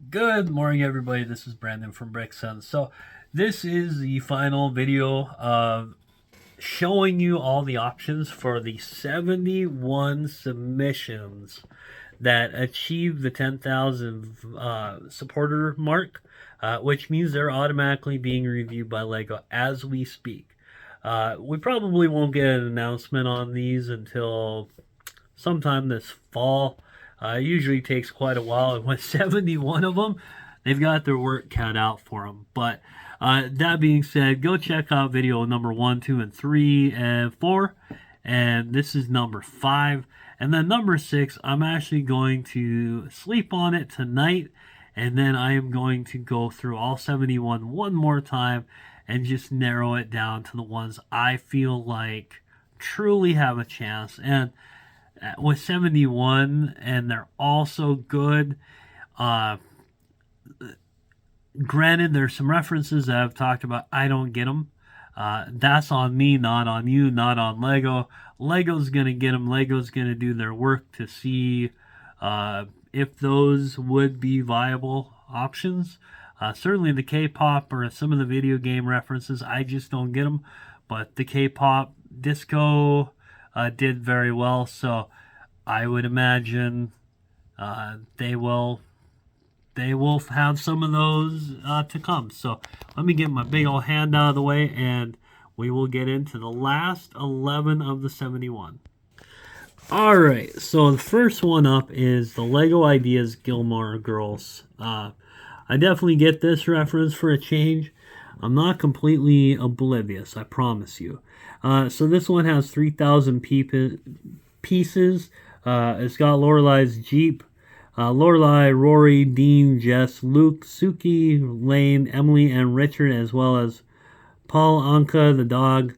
Good morning, everybody. This is Brandon from Brickson. So, this is the final video of showing you all the options for the 71 submissions that achieve the 10,000 supporter mark, which means they're automatically being reviewed by LEGO as we speak. We probably won't get an announcement on these until sometime this fall. It usually takes quite a while, and with 71 of them, they've got their work cut out for them. But that being said, go check out video number 1, 2, and 3, and 4. And this is number 5. And then number 6, I'm actually going to sleep on it tonight. And then I am going to go through all 71 one more time and just narrow it down to the ones I feel like truly have a chance. And with 71, and they're also good. Uh, Granted, there's some references that I've talked about. I don't get them. That's on me, not on you, not on Lego. Lego's going to get them. Lego's going to do their work to see if those would be viable options. Certainly the K-pop or some of the video game references, I just don't get them. But the K-pop disco did very well, so I would imagine they will have some of those to come. So let me get my big old hand out of the way, and we will get into the last 11 of the 71. All right, so the first one up is the Lego Ideas Gilmore Girls. I definitely get this reference for a change. I'm not completely oblivious, I promise you. So this one has 3,000 pieces. It's got Lorelai's Jeep, Lorelai, Rory, Dean, Jess, Luke, Suki, Lane, Emily, and Richard, as well as Paul Anka, the dog.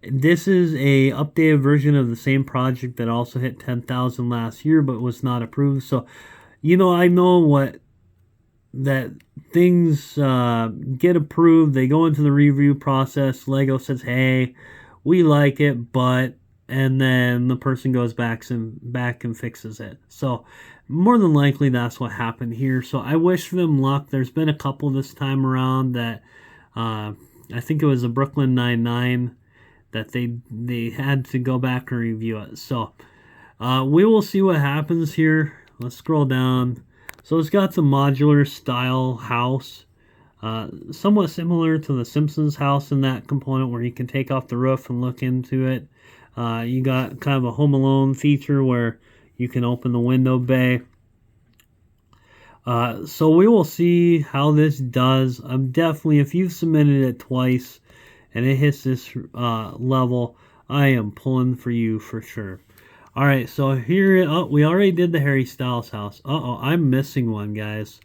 This is a updated version of the same project that also hit 10,000 last year, but was not approved. So, I know what that things get approved. They go into the review process. Lego says, "Hey, we like it, but," and then the person goes back and fixes it. So more than likely that's what happened here. So I wish them luck. There's been a couple this time around that I think it was a Brooklyn Nine-Nine that they had to go back and review it. So we will see what happens here. Let's scroll down. So it's got some modular style house. Somewhat similar to the Simpsons house in that component where you can take off the roof and look into it. You got kind of a Home Alone feature where you can open the window bay. So we will see how this does. I'm definitely, if you've submitted it twice and it hits this level, I am pulling for you for sure. All right, so here, we already did the Harry Styles house. I'm missing one, guys.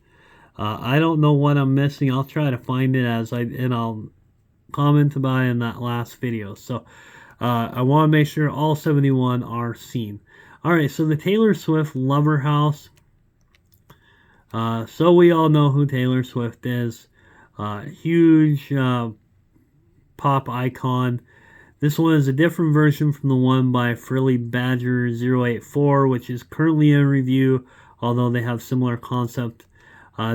I don't know what I'm missing. I'll try to find it and I'll comment about it in that last video. So I want to make sure all 71 are seen. All right, so the Taylor Swift Lover House. So we all know who Taylor Swift is. Huge pop icon. This one is a different version from the one by Frilly Badger 084, which is currently in review, although they have similar concept.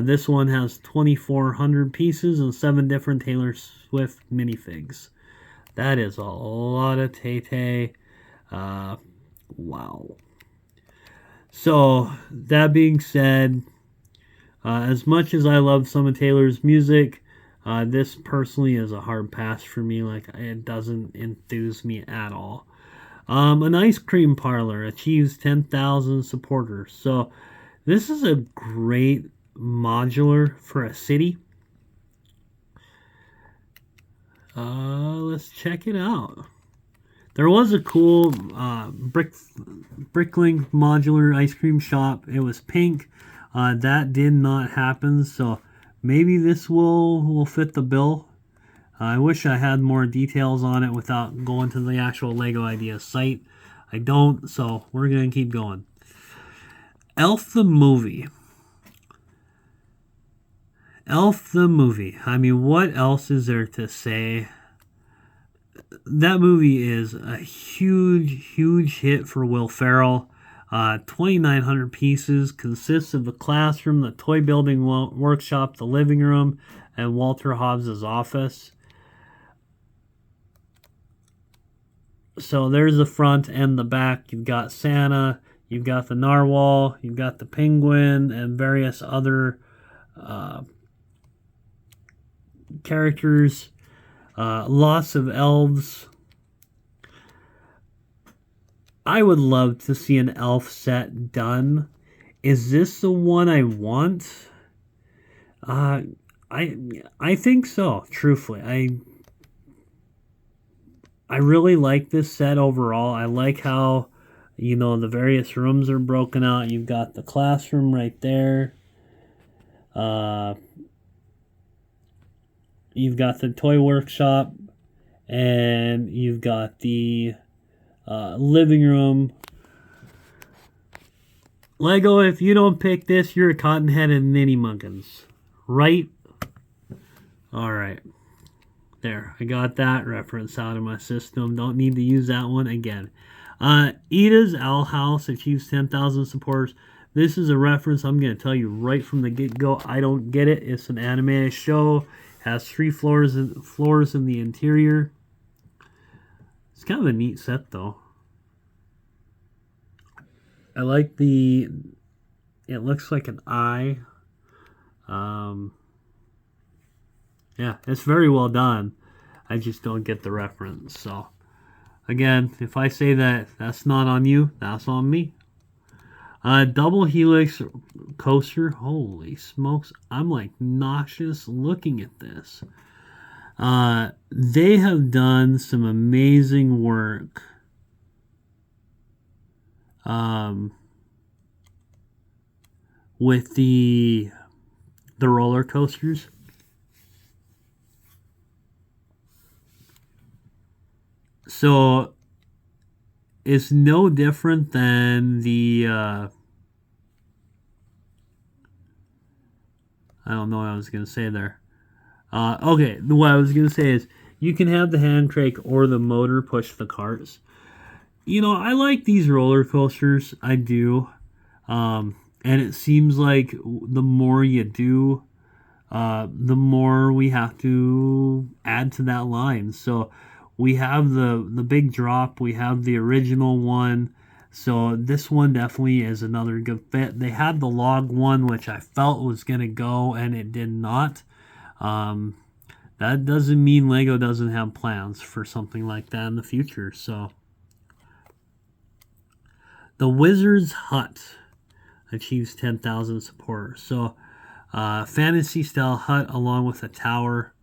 This one has 2,400 pieces and 7 different Taylor Swift minifigs. That is a lot of Tay-Tay. Wow. So, that being said, as much as I love some of Taylor's music, this personally is a hard pass for me. Like, it doesn't enthuse me at all. An ice cream parlor achieves 10,000 supporters. So, this is a great modular for a city. Let's check it out. There was a cool Bricklink modular ice cream shop. It was pink. That did not happen, so maybe this will fit the bill. I wish I had more details on it without going to the actual Lego Ideas site. I don't, so we're going to keep going. Elf the Movie. Elf the Movie. I mean, what else is there to say? That movie is a huge, huge hit for Will Ferrell. 2,900 pieces, consists of the classroom, the toy building workshop, the living room, and Walter Hobbs's office. So there's the front and the back. You've got Santa, you've got the narwhal, you've got the penguin, and various other characters. Lots of elves. I would love to see an elf set done. Is this the one I want? I think so. Truthfully, I really like this set overall. I like how, you know, the various rooms are broken out. You've got the classroom right there. You've got the toy workshop, and you've got the living room. Lego, if you don't pick this, you're a cotton-headed ninny-muggins. Right? Alright. There. I got that reference out of my system. Don't need to use that one again. Ida's Owl House achieves 10,000 supporters. This is a reference I'm going to tell you right from the get-go. I don't get it. It's an animated show. Has 3 floors in the interior. It's kind of a neat set, though. I like it looks like an eye. Yeah, it's very well done. I just don't get the reference. So, again, if I say that that's not on you, that's on me. Double helix coaster. Holy smokes. I'm like nauseous looking at this. They have done some amazing work. With the roller coasters. So it's no different than the I don't know what I was going to say there. Okay, what I was going to say is you can have the hand crank or the motor push the carts. You know, I like these roller coasters. I do. And it seems like the more you do, the more we have to add to that line. So we have the big drop. We have the original one. So this one definitely is another good fit. They had the log one, which I felt was going to go, and it did not. That doesn't mean Lego doesn't have plans for something like that in the future. So the Wizard's Hut achieves 10,000 supporters. So fantasy style hut along with a tower.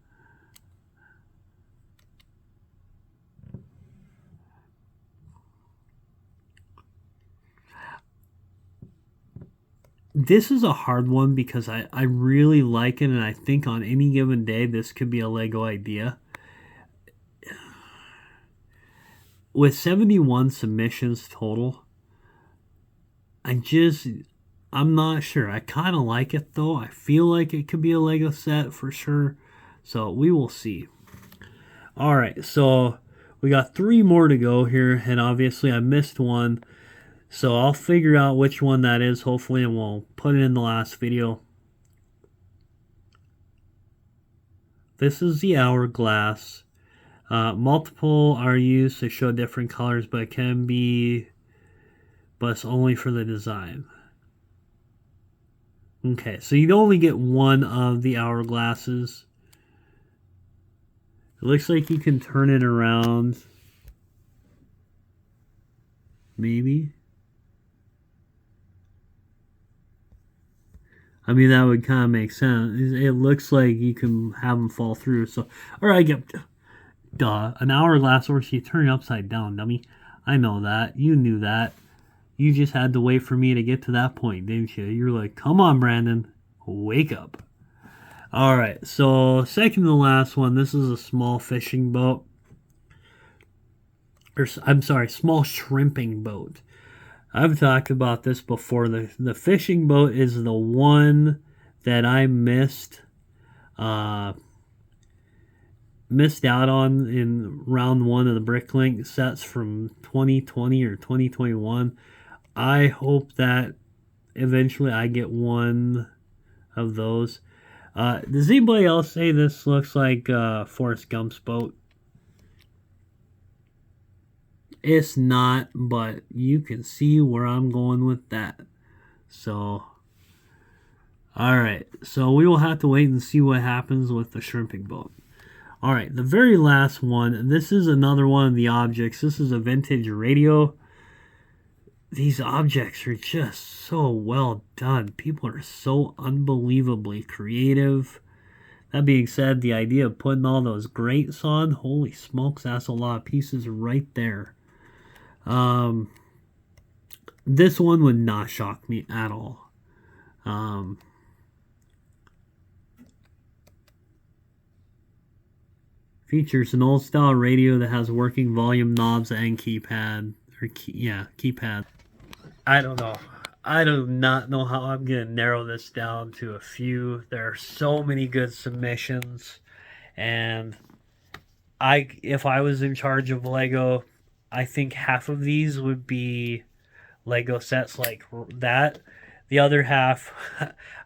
This is a hard one because I really like it, and I think on any given day this could be a Lego idea. With 71 submissions total, I'm not sure. I kind of like it though. I feel like it could be a Lego set for sure. So we will see. Alright, so we got 3 more to go here, and obviously I missed one. So I'll figure out which one that is, hopefully, and we'll put it in the last video. This is the hourglass. Multiple are used to show different colors, but it can be, but it's only for the design. Okay, so you'd only get one of the hourglasses. It looks like you can turn it around. Maybe. I mean, that would kind of make sense. It looks like you can have them fall through. So, alright, duh. An hourglass, or you turn it upside down, dummy. I know that. You knew that. You just had to wait for me to get to that point, didn't you? You're like, come on, Brandon. Wake up. Alright, so second to the last one. This is a small fishing boat. Or, I'm sorry, small shrimping boat. I've talked about this before. The fishing boat is the one that I missed out on in round 1 of the Bricklink sets from 2020 or 2021. I hope that eventually I get one of those. Does anybody else say this looks like Forrest Gump's boat? It's not, but you can see where I'm going with that. So, alright. So we will have to wait and see what happens with the shrimping boat. Alright, the very last one. This is another one of the objects. This is a vintage radio. These objects are just so well done. People are so unbelievably creative. That being said, the idea of putting all those grates on, holy smokes, that's a lot of pieces right there. This one would not shock me at all. Features an old style radio that has working volume knobs and keypad. Keypad. I don't know. I do not know how I'm going to narrow this down to a few. There are so many good submissions. And if I was in charge of Lego, I think half of these would be Lego sets like that. The other half,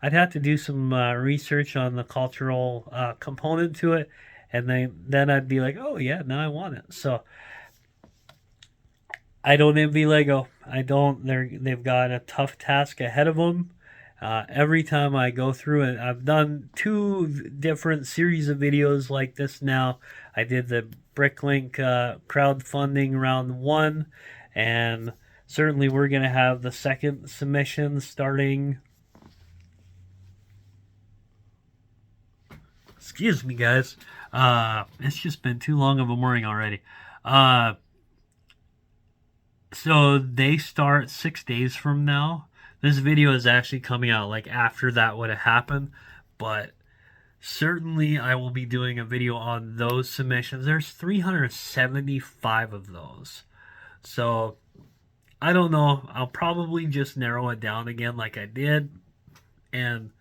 I'd have to do some research on the cultural component to it, and then I'd be like, oh yeah, now I want it. So I don't envy Lego. I don't. They've got a tough task ahead of them. Every time I go through it, I've done 2 different series of videos like this now. I did the Bricklink crowdfunding round 1, and certainly we're going to have the second submission starting. Excuse me, guys. It's just been too long of a morning already. So they start 6 days from now. This video is actually coming out like after that would have happened, but certainly I will be doing a video on those submissions. There's 375 of those. So I don't know. I'll probably just narrow it down again like I did. And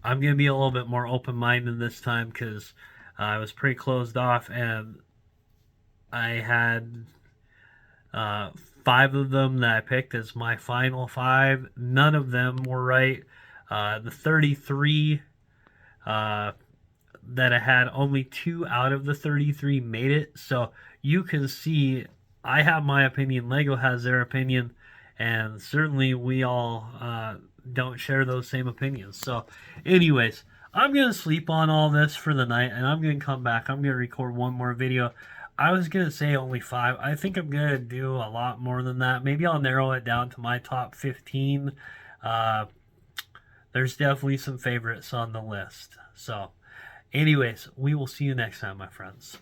I'm going to be a little bit more open-minded this time because I was pretty closed off and I had 5 of them that I picked as my final 5. None of them were right. The 33 that I had, only 2 out of the 33 made it. So you can see I have my opinion, Lego has their opinion, and certainly we all don't share those same opinions. So anyways, I'm going to sleep on all this for the night, and I'm going to come back. I'm going to record one more video. I was going to say only 5. I think I'm going to do a lot more than that. Maybe I'll narrow it down to my top 15. There's definitely some favorites on the list. So anyways, we will see you next time, my friends.